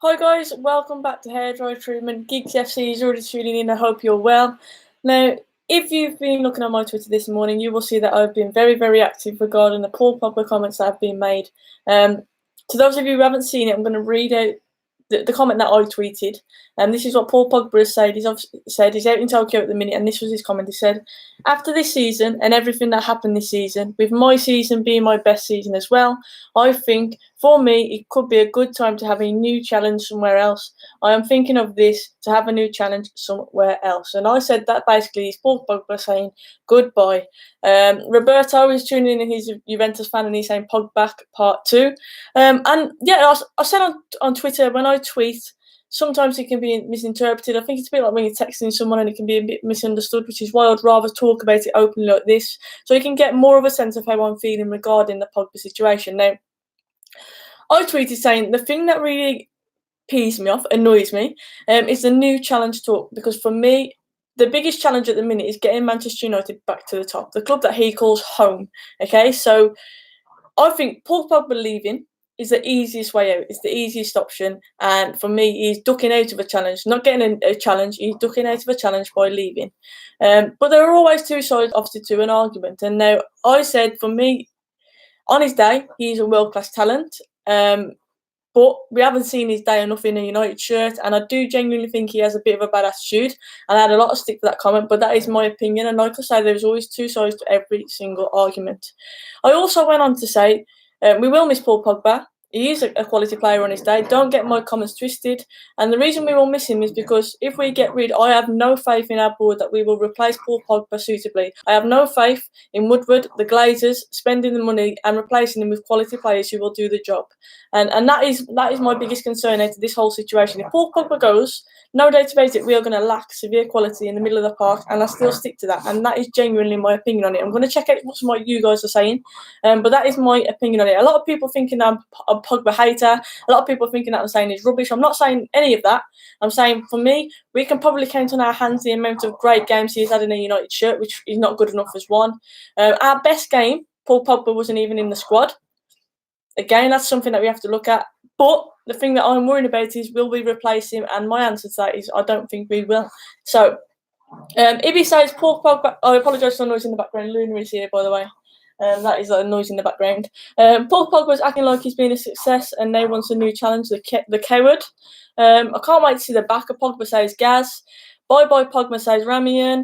Hi guys, welcome back to Hairdryer Treatment. Gigs FC is already tuning in. I hope you're well. Now, if you've been looking at my Twitter this morning, you will see that I've been very, very active regarding the Paul Pogba comments that have been made. To those of you who haven't seen it, I'm going to read out the comment that I tweeted. And this is what Paul Pogba has said. He's out in Tokyo at the minute, and this was his comment. He said, "After this season and everything that happened this season, with my season being my best season as well, I think for me it could be a good time to have a new challenge somewhere else. I am thinking of this to have a new challenge somewhere else." And I said that basically is Paul Pogba saying goodbye. Roberto is tuning in. He's a Juventus fan, and he's saying Pogba part 2. And yeah, I said on Twitter, when I tweet, sometimes it can be misinterpreted. I think it's a bit like when you're texting someone and it can be a bit misunderstood, which is why I'd rather talk about it openly like this, so you can get more of a sense of how I'm feeling regarding the Pogba situation. Now, I tweeted saying the thing that really pees me off, annoys me, is the new challenge talk, because for me, the biggest challenge at the minute is getting Manchester United back to the top, the club that he calls home. Okay, so I think Paul Pogba leaving is the easiest way out. It's the easiest option. And for me, he's ducking out of a challenge, not getting a challenge. He's ducking out of a challenge by leaving. But there are always two sides, obviously, to an argument. And now I said, for me, on his day, he's a world-class talent. But we haven't seen his day enough in a United shirt, and I do genuinely think he has a bit of a bad attitude. And I had a lot of stick for that comment, but that is my opinion. And like I say, there's always two sides to every single argument. I also went on to say we will miss Paul Pogba. He is a quality player on his day. Don't get my comments twisted. And the reason we will miss him is because if we get rid, I have no faith in our board that we will replace Paul Pogba suitably. I have no faith in Woodward, the Glazers, spending the money and replacing him with quality players who will do the job. And that is my biggest concern out of this whole situation. If Paul Pogba goes, no doubt about it, we are going to lack severe quality in the middle of the park, and I still stick to that. And that is genuinely my opinion on it. I'm going to check out what some of you guys are saying, but that is my opinion on it. A lot of people thinking I'm a Pogba hater. A lot of people thinking that I'm saying he's rubbish. I'm not saying any of that. I'm saying, for me, we can probably count on our hands the amount of great games he's had in a United shirt, which is not good enough as one. Our best game, Paul Pogba wasn't even in the squad. Again, that's something that we have to look at. But the thing that I'm worried about is, will we replace him? And my answer to that is, I don't think we will. So, if he says Paul Pogba, I apologise for the noise in the background. Luna is here, by the way. That is a noise in the background. Paul Pogba's acting like he's been a success and now wants a new challenge, the coward. I can't wait to see the back of Pogba, says Gaz. Bye-bye Pogba, says Ramian.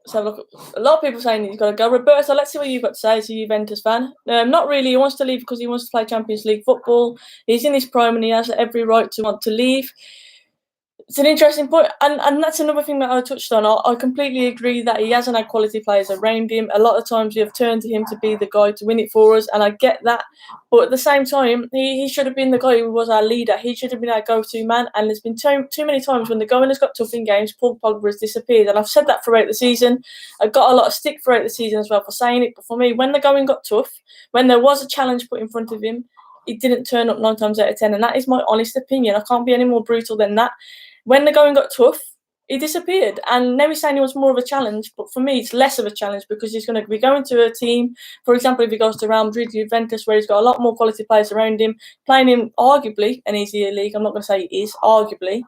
So look, a lot of people saying he's got to go. Roberto, let's see what you've got to say as a Juventus fan. Not really. He wants to leave because he wants to play Champions League football. He's in his prime and he has every right to want to leave. It's an interesting point, and that's another thing that I touched on. I completely agree that he hasn't had quality players around him. A lot of times we have turned to him to be the guy to win it for us, and I get that. But at the same time, he should have been the guy who was our leader. He should have been our go-to man, and there's been too many times when the going has got tough in games, Paul Pogba has disappeared. And I've said that throughout the season. I got a lot of stick throughout the season as well for saying it, but for me, when the going got tough, when there was a challenge put in front of him, he didn't turn up 9 times out of 10, and that is my honest opinion. I can't be any more brutal than that. When the going got tough, he disappeared. And now he's saying he wants more of a challenge, but for me, it's less of a challenge because he's going to be going to a team, for example, if he goes to Real Madrid, Juventus, where he's got a lot more quality players around him, playing in arguably an easier league. I'm not going to say he is, arguably.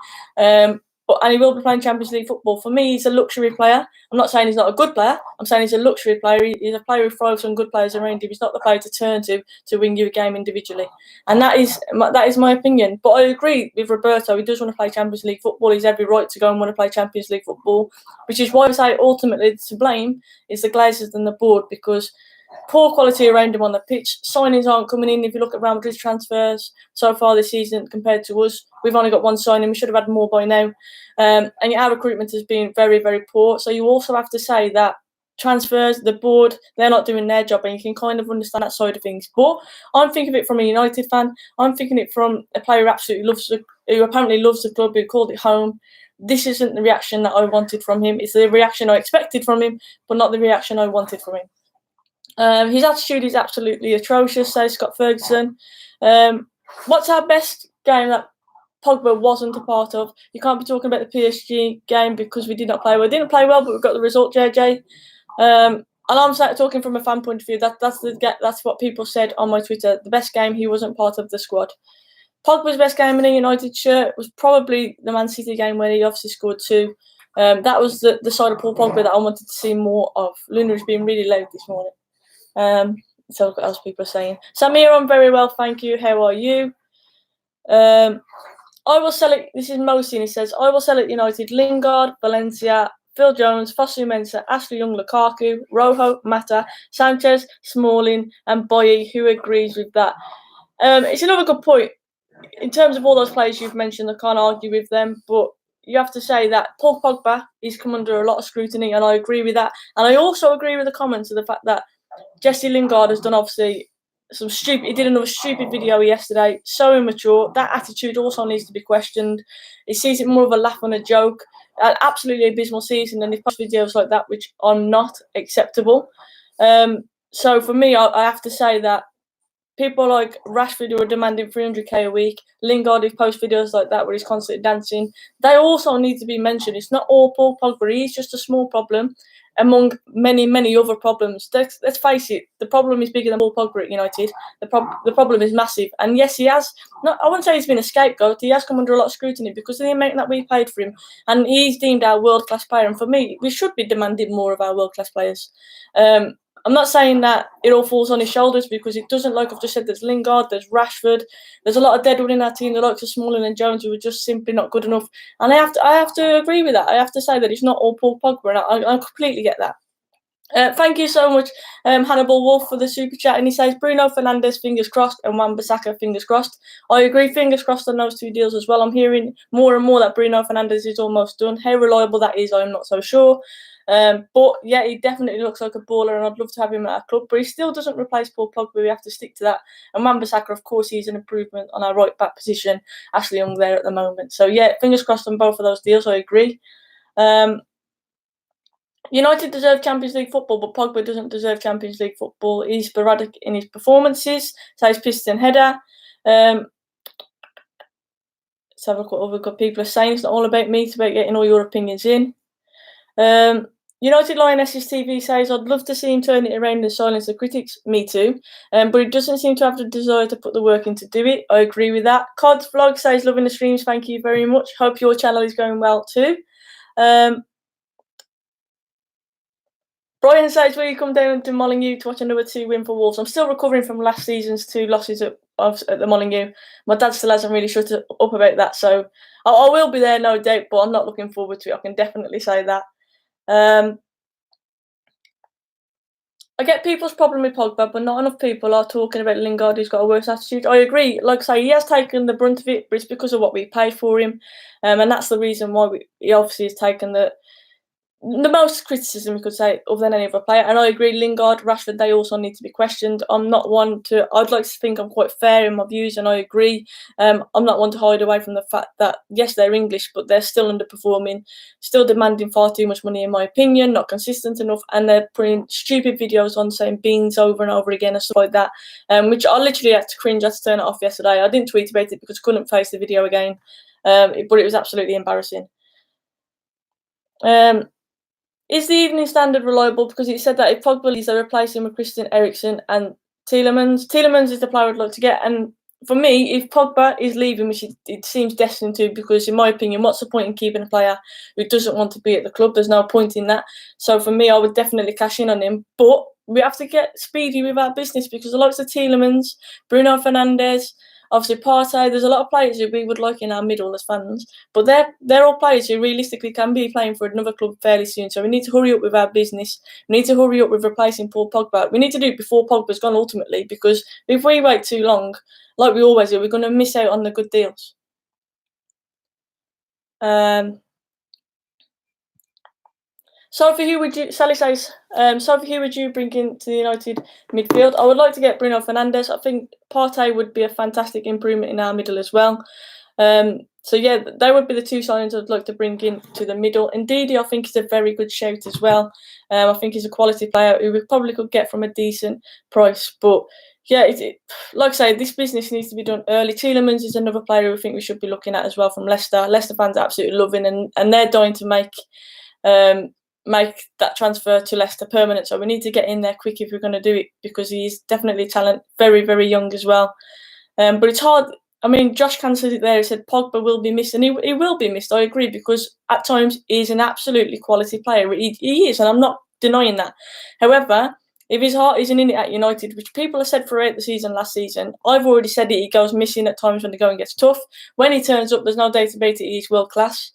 And he will be playing Champions League football. For me, he's a luxury player. I'm not saying he's not a good player. I'm saying he's a luxury player. He's a player who thrives on good players around him. He's not the player to turn to win you a game individually. And that is my opinion. But I agree with Roberto. He does want to play Champions League football. He's every right to go and want to play Champions League football, which is why I say ultimately to blame is the Glazers and the board, because poor quality around him on the pitch. Signings aren't coming in. If you look at Real Madrid's transfers so far this season compared to us, we've only got one signing. We should have had more by now. And our recruitment has been very, very poor. So you also have to say that transfers, the board, they're not doing their job, and you can kind of understand that side of things. But I'm thinking of it from a United fan. I'm thinking it from a player who apparently loves the club, who called it home. This isn't the reaction that I wanted from him. It's the reaction I expected from him, but not the reaction I wanted from him. His attitude is absolutely atrocious, says Scott Ferguson. What's our best game that Pogba wasn't a part of? You can't be talking about the PSG game because we did not play well. We didn't play well, but we got the result, JJ. And I'm talking from a fan point of view. That's what people said on my Twitter. The best game, he wasn't part of the squad. Pogba's best game in a United shirt was probably the Man City game where he obviously scored 2. That was the side of Paul Pogba that I wanted to see more of. Luna has been really loud this morning. So look what else people are saying. Samir, I'm very well, thank you. How are you? I will sell it. This is Mosin. He says, I will sell it United. Lingard, Valencia, Phil Jones, Fosu Mensah, Ashley Young, Lukaku, Rojo, Mata, Sanchez, Smalling, and Boye. Who agrees with that? It's another good point. In terms of all those players you've mentioned, I can't argue with them, but you have to say that Paul Pogba is come under a lot of scrutiny, and I agree with that. And I also agree with the comments of the fact that Jesse Lingard has done obviously some stupid. He did another stupid video yesterday. So immature. That attitude also needs to be questioned. He sees it more of a laugh and a joke. An absolutely abysmal season, and he posts videos like that, which are not acceptable. So for me, I have to say that people like Rashford, who are demanding 300k a week, Lingard, who posts videos like that where he's constantly dancing, they also need to be mentioned. It's not all Paul Pogba. He's just a small problem among many, many other problems. Let's face it, the problem is bigger than Paul Pogba at United. The problem is massive. And yes, he has, I wouldn't say he's been a scapegoat. He has come under a lot of scrutiny because of the amount that we paid for him. And he's deemed our world-class player. And for me, we should be demanding more of our world-class players. I'm not saying that it all falls on his shoulders, because it doesn't. Like I've just said, there's Lingard, there's Rashford, there's a lot of deadwood in our team, the likes of Smalling and Jones, who are just simply not good enough. And I have to agree with that. I have to say that it's not all Paul Pogba, and I completely get that. Thank you so much, Hannibal Wolf, for the super chat. And he says, Bruno Fernandes, fingers crossed, and Wan-Bissaka, fingers crossed. I agree, fingers crossed on those 2 deals as well. I'm hearing more and more that Bruno Fernandes is almost done. How reliable that is, I'm not so sure. But yeah, he definitely looks like a baller, and I'd love to have him at our club. But he still doesn't replace Paul Pogba. We have to stick to that. And Wan-Bissaka, of course, he's an improvement on our right back position. Ashley Young there at the moment. So yeah, fingers crossed on both of those deals. I agree. United deserve Champions League football, but Pogba doesn't deserve Champions League football. He's sporadic in his performances. Says Piston Header. Let's have a look what other people are saying. It's not all about me. It's about getting all your opinions in. United Lionesses TV says, I'd love to see him turn it around and silence the critics. Me too. But he doesn't seem to have the desire to put the work in to do it. I agree with that. Cod's Vlog says, loving the streams. Thank you very much. Hope your channel is going well too. Brian says, will you come down to Molineux to watch another 2-win for Wolves? I'm still recovering from last season's 2 losses at the Molineux. My dad still hasn't really shut up about that. So I will be there, no doubt, but I'm not looking forward to it. I can definitely say that. I get people's problem with Pogba, but not enough people are talking about Lingard, who's got a worse attitude. I agree. Like I say, he has taken the brunt of it, but it's because of what we paid for him. And that's the reason why he obviously has taken the most criticism, we could say, other than any other player. And I agree, Lingard, Rashford, they also need to be questioned. I'm not one to, I'd like to think I'm quite fair in my views, and I agree. I'm not one to hide away from the fact that, yes, they're English, but they're still underperforming, still demanding far too much money, in my opinion, not consistent enough, and they're putting stupid videos on saying beans over and over again and stuff like that, which I literally had to cringe. I had to turn it off yesterday. I didn't tweet about it because I couldn't face the video again, but it was absolutely embarrassing. Is the Evening Standard reliable? Because it said that if Pogba leaves, they replace him with Christian Eriksen and Tielemans. Tielemans is the player I'd like to get. And for me, if Pogba is leaving, which it seems destined to, because in my opinion, what's the point in keeping a player who doesn't want to be at the club? There's no point in that. So for me, I would definitely cash in on him. But we have to get speedy with our business, because the likes of Tielemans, Bruno Fernandes, obviously Partey, there's a lot of players who we would like in our middle as fans, but they're all players who realistically can be playing for another club fairly soon. So we need to hurry up with our business. We need to hurry up with replacing Paul Pogba. We need to do it before Pogba's gone ultimately, because if we wait too long, like we always do, we're going to miss out on the good deals. Sophie, who would you? Sally says, Sophie, who would you bring into the United midfield? I would like to get Bruno Fernandes. I think Partey would be a fantastic improvement in our middle as well. So yeah, they would be the 2 signings I'd like to bring into the middle. Indeed, I think he's a very good shout as well. I think he's a quality player who we probably could get from a decent price. But yeah, like I say, this business needs to be done early. Tielemans is another player who I think we should be looking at as well from Leicester. Leicester fans are absolutely loving, and they're dying to make that transfer to Leicester permanent. So we need to get in there quick if we're going to do it, because he's definitely talent, very, very young as well. But it's hard. I mean, Josh Can said it there. He said Pogba will be missed, and he will be missed. I agree, because at times he's an absolutely quality player. He is, and I'm not denying that. However, if his heart isn't in it at United, which people have said throughout the season last season, I've already said it, he goes missing at times when the going gets tough. When he turns up, there's no doubt about it, he's world class.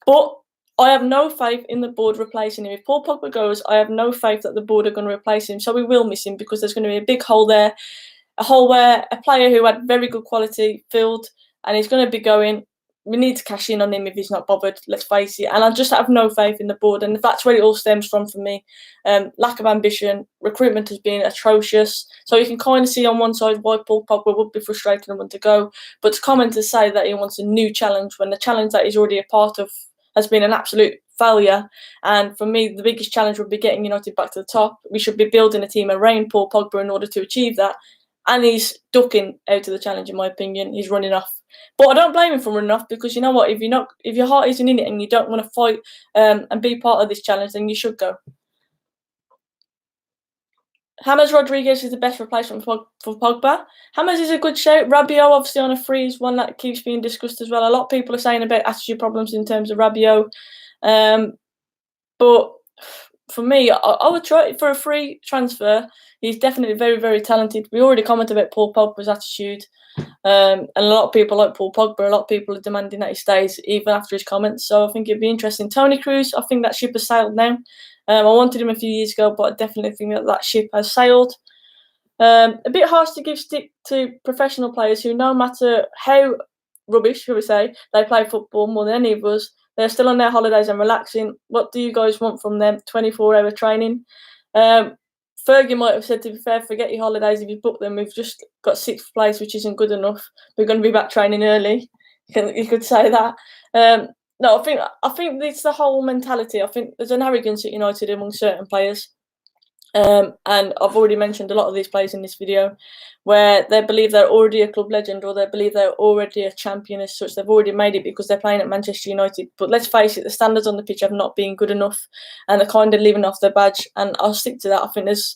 But I have no faith in the board replacing him. If Paul Pogba goes, I have no faith that the board are going to replace him. So we will miss him, because there's going to be a big hole there. A hole where a player who had very good quality filled, and he's going to be going. We need to cash in on him if he's not bothered, let's face it. And I just have no faith in the board, and that's where it all stems from for me. Lack of ambition, recruitment has been atrocious. So you can kind of see on one side why Paul Pogba would be frustrated and want to go, but to come and to say that he wants a new challenge when the challenge that he's already a part of has been an absolute failure. And for me, the biggest challenge would be getting United back to the top. We should be building a team around Paul Pogba in order to achieve that. And he's ducking out of the challenge, in my opinion. He's running off. But I don't blame him for running off, because you know what? If your heart isn't in it and you don't want to fight and be part of this challenge, then you should go. James Rodriguez is the best replacement for Pogba. James is a good shout. Rabiot, obviously, on a free, is one that keeps being discussed as well. A lot of people are saying about attitude problems in terms of Rabiot. But for me, I would try it for a free transfer. He's definitely very, very talented. We already commented about Paul Pogba's attitude. And a lot of people like Paul Pogba. A lot of people are demanding that he stays even after his comments. So I think it'd be interesting. Tony Cruz, I think that ship has sailed now. I wanted him a few years ago, but I definitely think that ship has sailed. A bit harsh to give stick to professional players who, no matter how rubbish, shall we say, they play football more than any of us, they're still on their holidays and relaxing. What do you guys want from them? 24-hour training? Fergie might have said, to be fair, forget your holidays if you book them. We've just got 6th place, which isn't good enough. We're going to be back training early. You could say that. No, I think it's the whole mentality. I think there's an arrogance at United among certain players. And I've already mentioned a lot of these players in this video, where they believe they're already a club legend, or they believe they're already a champion as such. They've already made it because they're playing at Manchester United. But let's face it, the standards on the pitch have not been good enough, and they're kind of living off their badge. And I'll stick to that. I think there's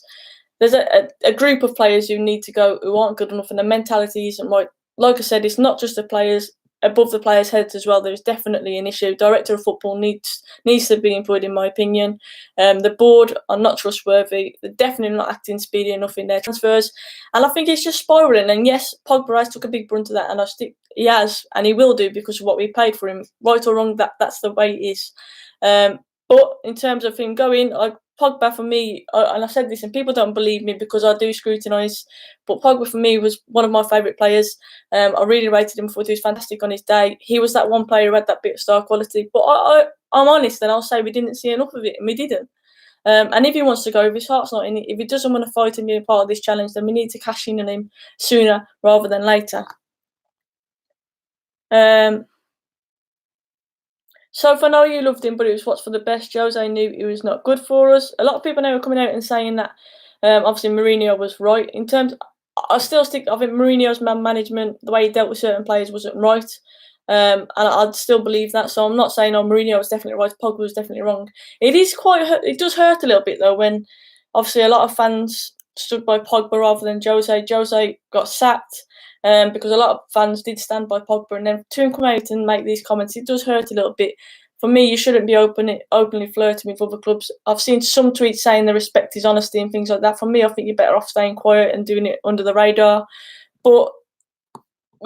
a group of players who need to go, who aren't good enough, and the mentality isn't right. Like I said, it's not just the players. Above the players' heads as well, there's definitely an issue. Director of football needs to be employed, in my opinion. The board are not trustworthy. They're definitely not acting speedy enough in their transfers, and I think it's just spiralling. And yes, Pogba has took a big brunt of that, and he has, and he will do, because of what we paid for him. Right or wrong, that's the way it is. But in terms of him going, Pogba for me, and I said this, and people don't believe me because I do scrutinise, but Pogba for me was one of my favourite players. I really rated him for. He was fantastic on his day. He was that one player who had that bit of star quality. But I'm honest, and I'll say we didn't see enough of it, and we didn't. And if he wants to go, if his heart's not in it, if he doesn't want to fight and be a part of this challenge, then we need to cash in on him sooner rather than later. So I know you loved him, but it was what's for the best. Jose knew he was not good for us. A lot of people now are coming out and saying that obviously Mourinho was right. In terms, I still stick. I think Mourinho's man management, the way he dealt with certain players, wasn't right. And I'd still believe that. So I'm not saying, Mourinho was definitely right, Pogba was definitely wrong. It does hurt a little bit though when obviously a lot of fans stood by Pogba rather than Jose. Jose got sacked. Because a lot of fans did stand by Pogba, and then to him come out and make these comments, it does hurt a little bit. For me, you shouldn't be openly flirting with other clubs. I've seen some tweets saying they respect his honesty and things like that. For me, I think you're better off staying quiet and doing it under the radar. But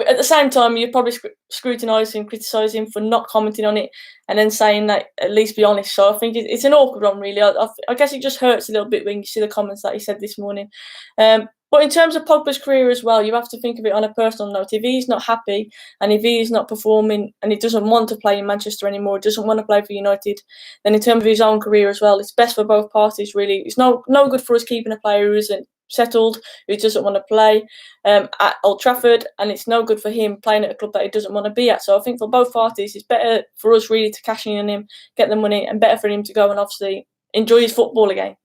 at the same time, you're probably scrutinising, criticising for not commenting on it, and then saying that at least be honest. So I think it's an awkward one, really. I guess it just hurts a little bit when you see the comments that he said this morning. But in terms of Pogba's career as well, you have to think of it on a personal note. If he's not happy and if he's not performing and he doesn't want to play in Manchester anymore, doesn't want to play for United, then in terms of his own career as well, it's best for both parties, really. It's no good for us keeping a player who isn't settled, who doesn't want to play at Old Trafford, and it's no good for him playing at a club that he doesn't want to be at. So I think for both parties, it's better for us really to cash in on him, get the money, and better for him to go and obviously enjoy his football again.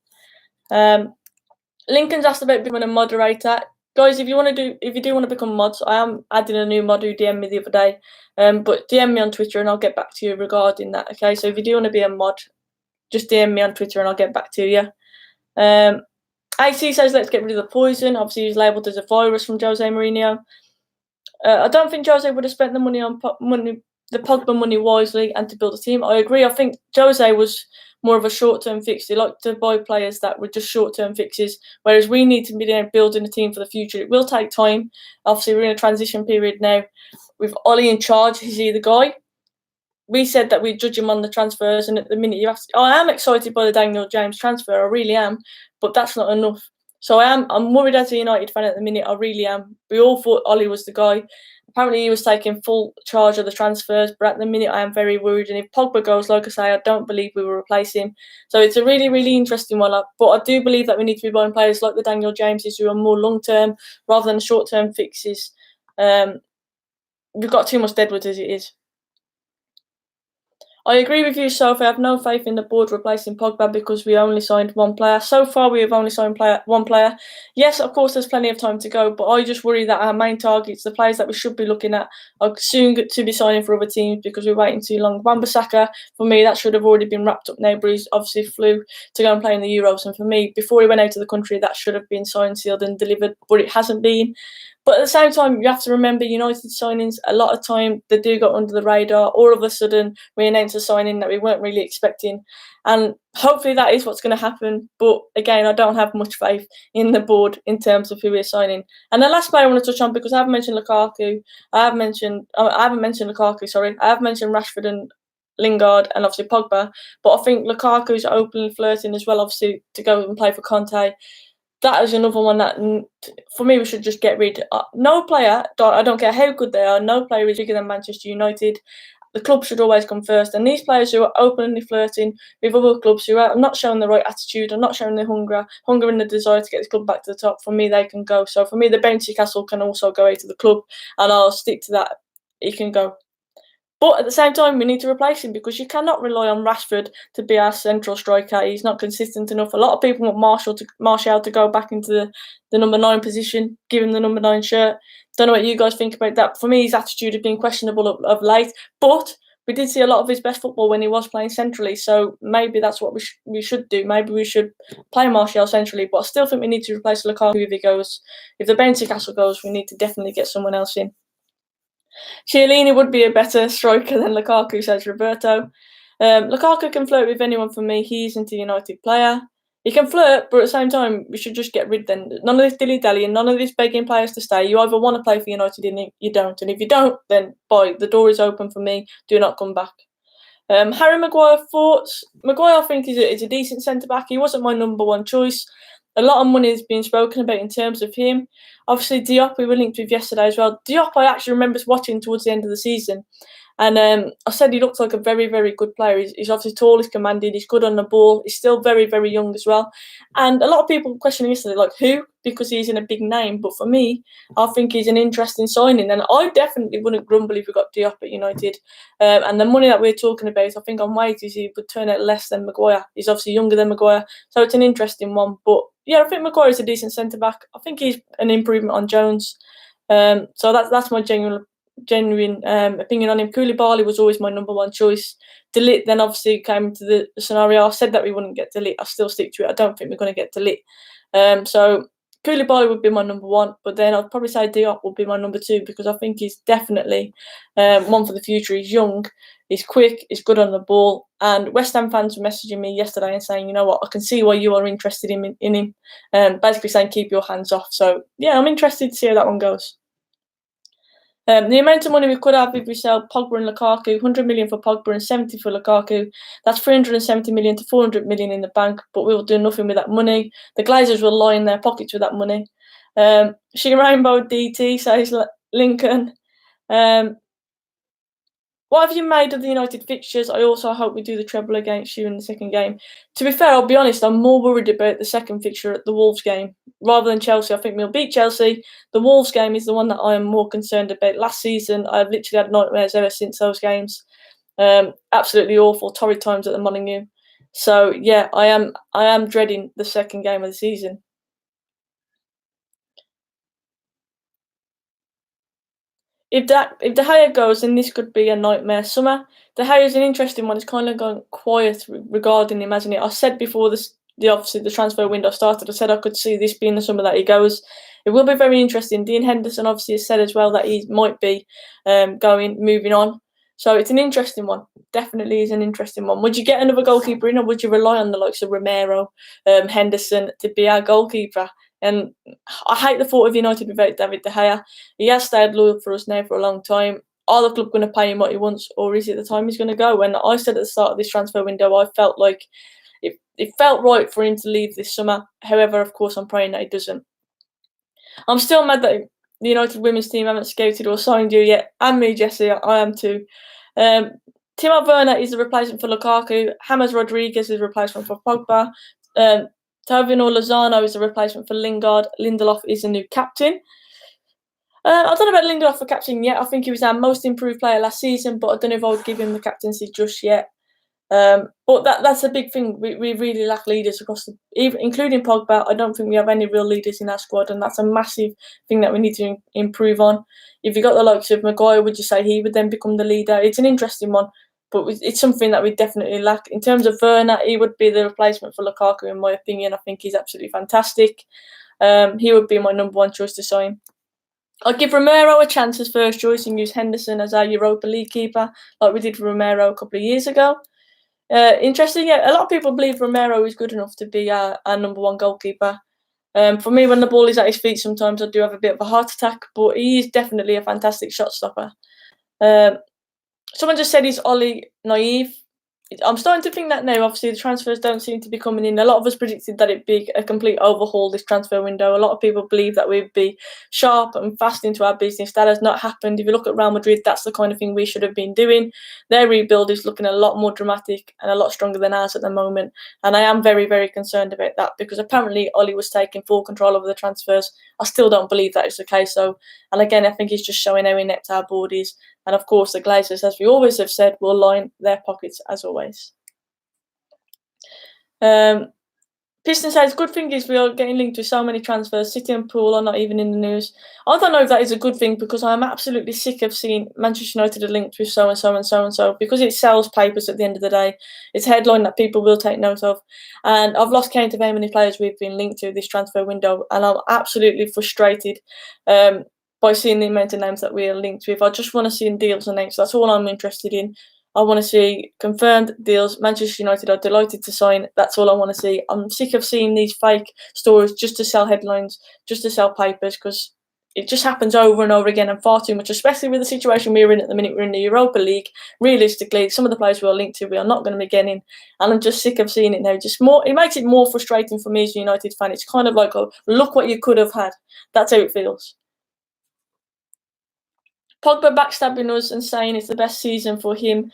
Lincoln's asked about becoming a moderator. Guys, if you do want to become mods, I am adding a new mod who DM'd me the other day. But DM me on Twitter and I'll get back to you regarding that. Okay, so if you do want to be a mod, just DM me on Twitter and I'll get back to you. AC says let's get rid of the poison. Obviously, he's labelled as a virus from Jose Mourinho. I don't think Jose would have spent the money on the Pogba money wisely and to build a team. I agree. I think Jose was more of a short-term fix. He liked to buy players that were just short-term fixes, whereas we need to be there building a team for the future. It will take time. Obviously, we're in a transition period now. With Ollie in charge, is he the guy? We said that we'd judge him on the transfers, and at the minute I am excited by the Daniel James transfer. I really am, but that's not enough. So I'm worried as a United fan at the minute. I really am. We all thought Ollie was the guy. Apparently, he was taking full charge of the transfers, but at the minute, I am very worried. And if Pogba goes, like I say, I don't believe we will replace him. So it's a really, really interesting one. But I do believe that we need to be buying players like the Daniel Jameses who are more long-term rather than short-term fixes. We've got too much deadwood as it is. I agree with you, Soph. I have no faith in the board replacing Pogba because we only signed one player. So far, we have only signed one player. Yes, of course, there's plenty of time to go, but I just worry that our main targets, the players that we should be looking at, are soon to be signing for other teams because we're waiting too long. Wan-Bissaka, for me, that should have already been wrapped up now, but he's obviously flew to go and play in the Euros. And for me, before he went out of the country, that should have been signed, sealed and delivered, but it hasn't been. But at the same time, you have to remember United signings, a lot of time they do go under the radar. All of a sudden, we announce a signing that we weren't really expecting. And hopefully that is what's going to happen. But again, I don't have much faith in the board in terms of who we're signing. And the last player I want to touch on, because I haven't mentioned Lukaku. I haven't mentioned Lukaku, sorry. I have mentioned Rashford and Lingard and obviously Pogba. But I think Lukaku's openly flirting as well, obviously, to go and play for Conte. That is another one that, for me, we should just get rid. No player, I don't care how good they are, no player is bigger than Manchester United. The club should always come first. And these players who are openly flirting with other clubs, who are not showing the right attitude, are not showing the hunger and the desire to get this club back to the top, for me, they can go. So for me, the bouncy castle can also go out of the club, and I'll stick to that. He can go. But at the same time, we need to replace him because you cannot rely on Rashford to be our central striker. He's not consistent enough. A lot of people want Martial to go back into the number 9 position, give him the number 9 shirt. Don't know what you guys think about that. For me, his attitude has been questionable of late. But we did see a lot of his best football when he was playing centrally. So maybe that's what we should do. Maybe we should play Martial centrally. But I still think we need to replace Lukaku if he goes. If the bouncy castle goes, we need to definitely get someone else in. Chiellini would be a better striker than Lukaku, says Roberto. Lukaku can flirt with anyone for me. He isn't a United player. He can flirt, but at the same time, we should just get rid of them. None of this dilly-dally and none of this begging players to stay. You either want to play for United and you don't. And if you don't, then bye. The door is open for me. Do not come back. Harry Maguire thoughts. Maguire, I think, is a decent centre-back. He wasn't my number 1 choice. A lot of money is being spoken about in terms of him. Obviously, Diop, we were linked with yesterday as well. Diop, I actually remember watching towards the end of the season. And I said he looked like a very, very good player. He's obviously tall, he's commanding, he's good on the ball. He's still very, very young as well. And a lot of people questioning yesterday, like, who? Because he's in a big name. But for me, I think he's an interesting signing. And I definitely wouldn't grumble if we got Diop at United. And the money that we're talking about, I think on wages, he would turn out less than Maguire. He's obviously younger than Maguire. So it's an interesting one. But yeah, I think Maguire is a decent centre-back. I think he's an improvement on Jones. So that's my genuine opinion on him. Koulibaly was always my number 1 choice. De Ligt then obviously came to the scenario. I said that we wouldn't get De Ligt. I still stick to it. I don't think we're going to get De Ligt. So Koulibaly would be my number 1, but then I'd probably say Diop would be my number 2 because I think he's definitely one for the future. He's young, he's quick, he's good on the ball. And West Ham fans were messaging me yesterday and saying, you know what, I can see why you are interested in him. Basically saying keep your hands off. So yeah, I'm interested to see how that one goes. The amount of money we could have if we sell Pogba and Lukaku, 100 million for Pogba and 70 for Lukaku. That's 370 million to 400 million in the bank, but we will do nothing with that money. The Glazers will lie in their pockets with that money. She Rainbow DT says Lincoln. What have you made of the United fixtures? I also hope we do the treble against you in the second game. To be fair, I'll be honest, I'm more worried about the second fixture at the Wolves game rather than Chelsea. I think we'll beat Chelsea. The Wolves game is the one that I am more concerned about. Last season, I've literally had nightmares ever since those games. Absolutely awful, torrid times at the Molineux. So yeah, I am dreading the second game of the season. If De Gea goes, then this could be a nightmare summer. De Gea is an interesting one. It's kind of gone quiet regarding him, hasn't it? I said before obviously the transfer window started, I said I could see this being the summer that he goes. it will be very interesting. Dean Henderson obviously has said as well that he might be moving on. So it's an interesting one. Definitely is an interesting one. Would you get another goalkeeper in, or would you rely on the likes of Romero, Henderson to be our goalkeeper? And I hate the thought of United without David De Gea. He has stayed loyal for us now for a long time. Are the club going to pay him what he wants, or is it the time he's going to go? When I said at the start of this transfer window, I felt like it felt right for him to leave this summer. However, of course, I'm praying that he doesn't. I'm still mad that the United women's team haven't scouted or signed you yet. And me, Jesse, I am too. Timo Werner is a replacement for Lukaku. James Rodriguez is a replacement for Pogba. Tovino Lozano is a replacement for Lingard. Lindelof is a new captain. I don't know about Lindelof for captain yet. I think he was our most improved player last season, but I don't know if I would give him the captaincy just yet. But that's a big thing. We really lack leaders across including Pogba. I don't think we have any real leaders in our squad, and that's a massive thing that we need to improve on. If you got the likes of Maguire, would you say he would then become the leader? It's an interesting one, but it's something that we definitely lack. In terms of Werner, he would be the replacement for Lukaku, in my opinion. I think he's absolutely fantastic. He would be my number one choice to sign. I'd give Romero a chance as first choice and use Henderson as our Europa League keeper, like we did for Romero a couple of years ago. Interesting, yeah. A lot of people believe Romero is good enough to be our number one goalkeeper. For me, when the ball is at his feet, sometimes I do have a bit of a heart attack, but he is definitely a fantastic shot stopper. Someone just said he's Ollie naive. I'm starting to think that now. Obviously, the transfers don't seem to be coming in. A lot of us predicted that it'd be a complete overhaul this transfer window. A lot of people believe that we'd be sharp and fast into our business. That has not happened. If you look at Real Madrid, that's the kind of thing we should have been doing. Their rebuild is looking a lot more dramatic and a lot stronger than ours at the moment. And I am very, very concerned about that, because apparently Ollie was taking full control over the transfers. I still don't believe that is the case. So, and again, I think he's just showing how inept our board is. And of course, the Glazers, as we always have said, will line their pockets as always. Piston says, good thing is we are getting linked with so many transfers. City and Pool are not even in the news. I don't know if that is a good thing, because I'm absolutely sick of seeing Manchester United are linked with so-and-so and so-and-so, because it sells papers at the end of the day. It's a headline that people will take note of. And I've lost count of how many players we've been linked to this transfer window, and I'm absolutely frustrated by seeing the amount of names that we are linked with. I just want to see deals announced. That's all I'm interested in. I want to see confirmed deals. Manchester United are delighted to sign. That's all I want to see. I'm sick of seeing these fake stories just to sell headlines, just to sell papers, because it just happens over and over again, and far too much, especially with the situation we're in at the minute. We're in the Europa League. Realistically, some of the players we are linked to, we are not going to be getting, and I'm just sick of seeing it now. It makes it more frustrating for me as a United fan. It's kind of like, oh, look what you could have had. That's how it feels. Pogba backstabbing us and saying it's the best season for him,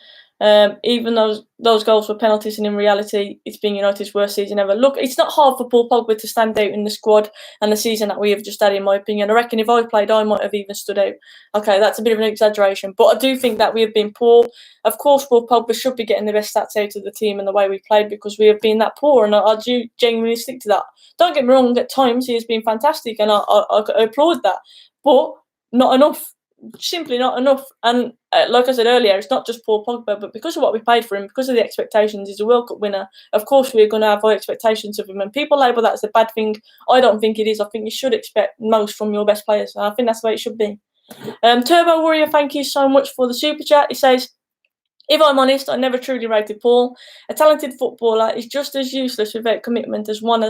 even those goals were penalties, and in reality, it's been United's worst season ever. Look, it's not hard for Paul Pogba to stand out in the squad and the season that we have just had, in my opinion. I reckon if I played, I might have even stood out. Okay, that's a bit of an exaggeration, but I do think that we have been poor. Of course, Paul Pogba should be getting the best stats out of the team and the way we played, because we have been that poor, and I do genuinely stick to that. Don't get me wrong, at times he has been fantastic, and I applaud that, but not enough. Simply not enough. And like I said earlier, it's not just Paul Pogba, but because of what we paid for him, because of the expectations, he's a World Cup winner. Of course, we're going to have high expectations of him, and people label that as a bad thing. I don't think it is. I think you should expect most from your best players, and I think that's the way it should be. Turbo Warrior, thank you so much for the super chat. He says, if I'm honest, I never truly rated Paul. A talented footballer is just as useless without commitment as one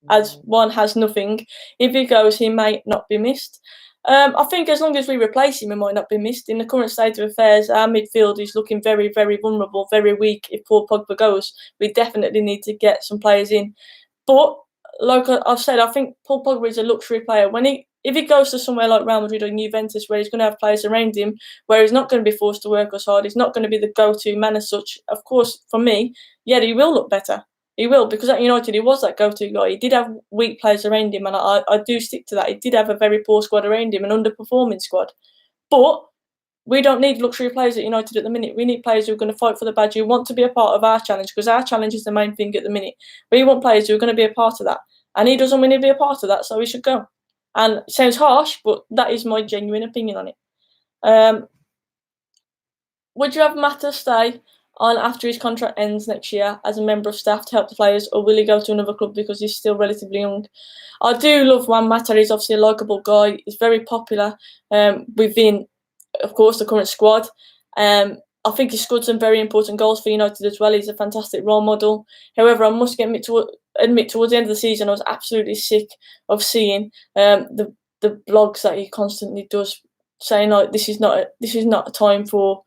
has nothing. If he goes, he may not be missed. I think as long as we replace him, he might not be missed. In the current state of affairs, our midfield is looking very, very vulnerable, very weak. If Paul Pogba goes, we definitely need to get some players in. But like I've said, I think Paul Pogba is a luxury player. If he goes to somewhere like Real Madrid or Juventus, where he's going to have players around him, where he's not going to be forced to work as hard, he's not going to be the go-to man as such. Of course, for me, yeah, he will look better. He will, because at United he was that go-to guy. He did have weak players around him, and I do stick to that. He did have a very poor squad around him, an underperforming squad. But we don't need luxury players at United at the minute. We need players who are going to fight for the badge, who want to be a part of our challenge, because our challenge is the main thing at the minute. We want players who are going to be a part of that, and he doesn't want to be a part of that, so he should go. And it sounds harsh, but that is my genuine opinion on it. Would you have Mata stay? on after his contract ends next year as a member of staff to help the players, or will he go to another club because he's still relatively young? I do love Juan Mata. He's obviously a likeable guy. He's very popular within, of course, the current squad. I think he scored some very important goals for United as well. He's a fantastic role model. However, I must admit towards the end of the season, I was absolutely sick of seeing the blogs that he constantly does, saying like this is not a time for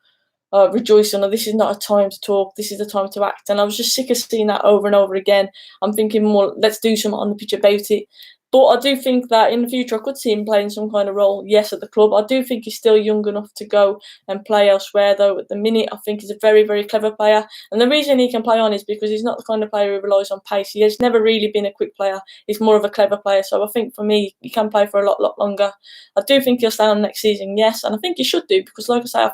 rejoicing, or this is not a time to talk, this is a time to act. And I was just sick of seeing that over and over again. I'm thinking more, let's do something on the pitch about it. But I do think that in the future I could see him playing some kind of role, yes, at the club. I do think he's still young enough to go and play elsewhere, though. At the minute, I think he's a very, very clever player. And the reason he can play on is because he's not the kind of player who relies on pace. He has never really been a quick player. He's more of a clever player. So I think for me, he can play for a lot longer. I do think he'll stay on next season, yes. And I think he should do, because like I say,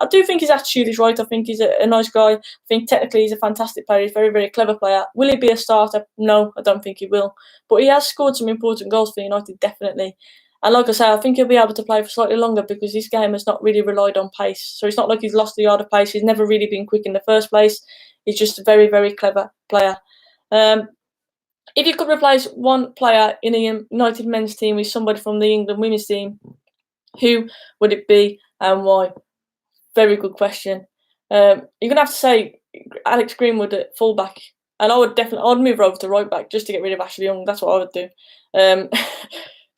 I do think his attitude is right. I think he's a nice guy. I think technically he's a fantastic player. He's a very, very clever player. Will he be a starter? No, I don't think he will. But he has scored some important goals for United, definitely. And like I say, I think he'll be able to play for slightly longer because his game has not really relied on pace. So it's not like he's lost the art of pace. He's never really been quick in the first place. He's just a very, very clever player. If you could replace one player in a United men's team with somebody from the England women's team, who would it be and why? Very good question. You're going to have to say Alex Greenwood at fullback. And I'd move her over to right back just to get rid of Ashley Young. That's what I would do.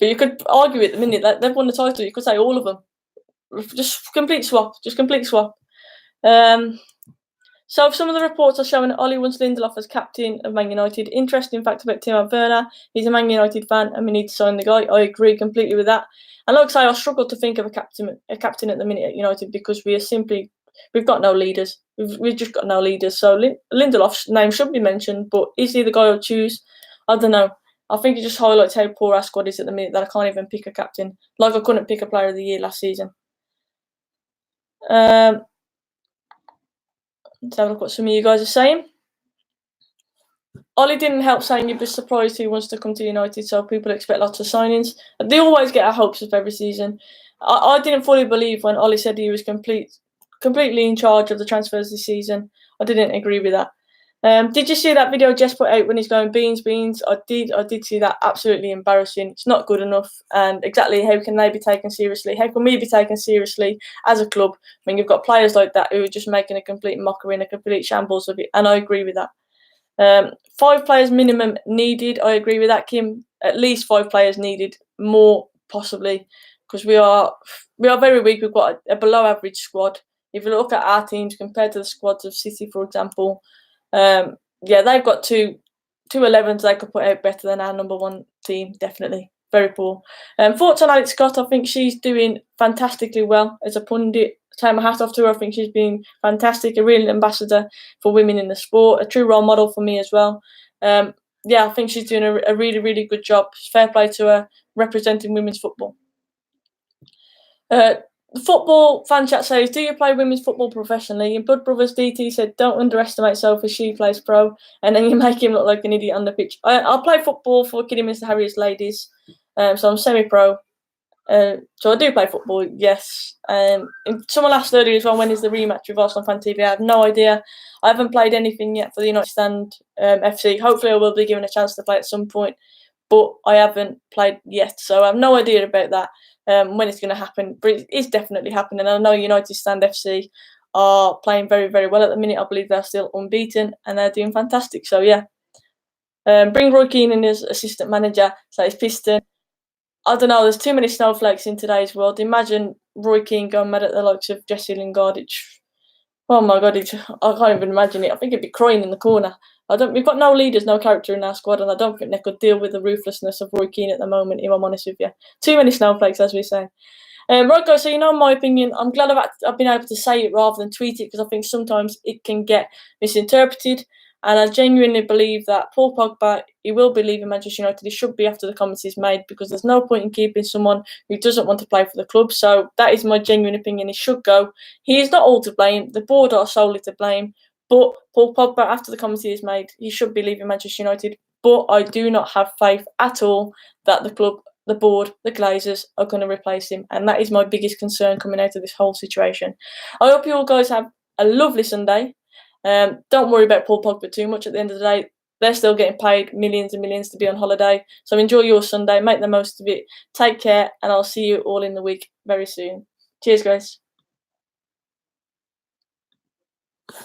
But you could argue at the minute that they've won the title. You could say all of them. Just complete swap. So some of the reports are showing that Ollie wants Lindelof as captain of Man United. Interesting fact about Timo Werner. He's a Man United fan and we need to sign the guy. I agree completely with that. And like I say, I struggle to think of a captain at the minute at United because we've got no leaders. We've just got no leaders. So Lindelof's name should be mentioned, but is he the guy I'll choose? I don't know. I think it just highlights how poor our squad is at the minute that I can't even pick a captain. Like I couldn't pick a player of the year last season. Let's have a look what some of you guys are saying. Ollie didn't help saying you'd be surprised he wants to come to United, so people expect lots of signings. They always get our hopes up every season. I didn't fully believe when Ollie said he was completely in charge of the transfers this season. I didn't agree with that. Did you see that video Jess put out when he's going beans? I did see that. Absolutely embarrassing. It's not good enough. And exactly how can they be taken seriously? How can we be taken seriously as a club when you've got players like that who are just making a complete mockery and a complete shambles of it? And I agree with that. 5 players minimum needed. I agree with that, Kim. At least 5 players needed. More possibly, because we are very weak. We've got a below average squad. If you look at our teams compared to the squads of City, for example, they've got two 11s they could put out better than our number 1 team. Definitely very poor. Thoughts on Alex Scott? I think she's doing fantastically well as a pundit. Take my hat off to her. I think she's been fantastic, a real ambassador for women in the sport, a true role model for me as well. I think she's doing a really, really good job. Fair play to her, representing women's football. The football fan chat says, do you play women's football professionally? And Blood Brothers DT said, don't underestimate Soph as she plays pro, and then you make him look like an idiot on the pitch. I play football for Kidderminster Harriers ladies, so I'm semi-pro. So I do play football, yes. Someone asked earlier as well, when is the rematch with Arsenal Fan TV? I have no idea. I haven't played anything yet for the United Stand FC. Hopefully I will be given a chance to play at some point, but I haven't played yet, so I have no idea about that, when it's going to happen. But it is definitely happening. I know United Stand FC are playing very, very well at the minute. I believe they're still unbeaten and they're doing fantastic. So yeah. Bring Roy Keane in as assistant manager, so he's Piston. I don't know, there's too many snowflakes in today's world. Imagine Roy Keane going mad at the likes of Jesse Lingard. Oh my God, I can't even imagine it. I think he'd be crying in the corner. We've got no leaders, no character in our squad, and I don't think they could deal with the ruthlessness of Roy Keane at the moment, if I'm honest with you. Too many snowflakes, as we say. Right, guys, so my opinion, I'm glad I've been able to say it rather than tweet it, because I think sometimes it can get misinterpreted. And I genuinely believe that Paul Pogba, he will be leaving Manchester United. He should be after the comments he's made, because there's no point in keeping someone who doesn't want to play for the club. So that is my genuine opinion. He should go. He is not all to blame. The board are solely to blame. But Paul Pogba, after the comments he has made, he should be leaving Manchester United. But I do not have faith at all that the club, the board, the Glazers are going to replace him. And that is my biggest concern coming out of this whole situation. I hope you all guys have a lovely Sunday. Don't worry about Paul Pogba too much. At the end of the day, they're still getting paid millions and millions to be on holiday. So enjoy your Sunday, make the most of it. Take care, and I'll see you all in the week very soon. Cheers, guys.